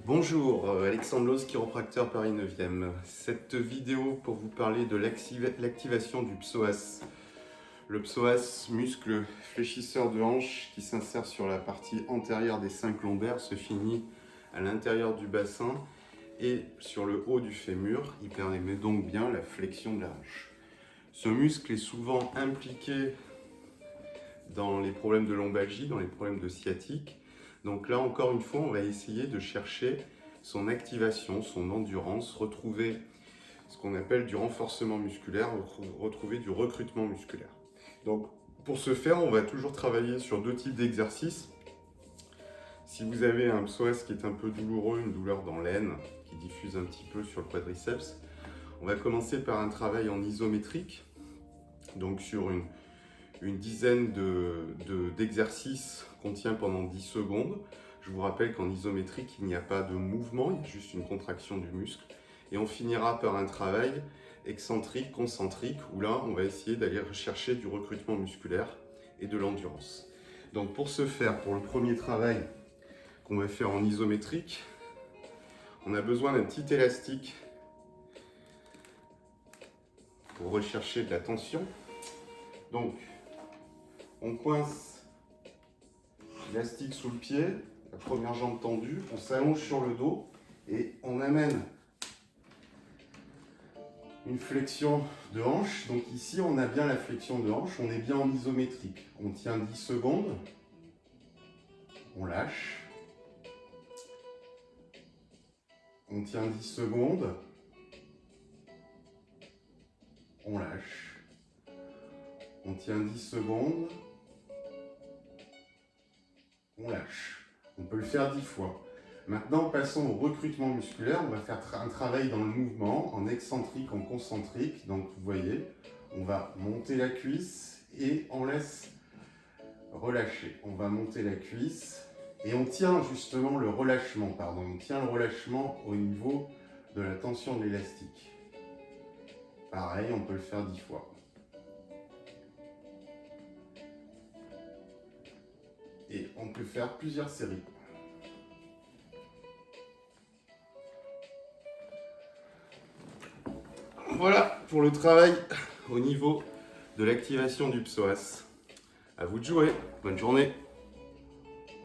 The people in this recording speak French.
Bonjour, Alexandre Loz, chiropracteur Paris 9e. Cette vidéo pour vous parler de l'activation du psoas. Le psoas, muscle fléchisseur de hanche qui s'insère sur la partie antérieure des 5 lombaires, se finit à l'intérieur du bassin et sur le haut du fémur. Il permet donc bien la flexion de la hanche. Ce muscle est souvent impliqué dans les problèmes de lombalgie, dans les problèmes de sciatique. Donc là, encore une fois, on va essayer de chercher son activation, son endurance, retrouver ce qu'on appelle du renforcement musculaire, retrouver du recrutement musculaire. Donc pour ce faire, on va toujours travailler sur deux types d'exercices. Si vous avez un psoas qui est un peu douloureux, une douleur dans l'aine, qui diffuse un petit peu sur le quadriceps, on va commencer par un travail en isométrique, donc sur une dizaine d'exercices qu'on tient pendant 10 secondes. Je vous rappelle qu'en isométrique, il n'y a pas de mouvement, il y a juste une contraction du muscle. Et on finira par un travail excentrique, concentrique, où là, on va essayer d'aller rechercher du recrutement musculaire et de l'endurance. Donc pour ce faire, pour le premier travail qu'on va faire en isométrique, on a besoin d'un petit élastique pour rechercher de la tension. Donc, on coince l'élastique sous le pied, la première jambe tendue, on s'allonge sur le dos et on amène une flexion de hanche. Donc ici, on a bien la flexion de hanche, on est bien en isométrique. On tient 10 secondes, on lâche. On tient 10 secondes, on lâche. On tient 10 secondes, on lâche. On peut le faire 10 fois. Maintenant, passons au recrutement musculaire. On va faire un travail dans le mouvement, en excentrique, en concentrique. Donc, vous voyez, on va monter la cuisse et on laisse relâcher. On va monter la cuisse et on tient justement le relâchement, on tient le relâchement au niveau de la tension de l'élastique. Pareil, on peut le faire 10 fois. Et on peut faire plusieurs séries. Voilà pour le travail au niveau de l'activation du psoas. À vous de jouer. Bonne journée.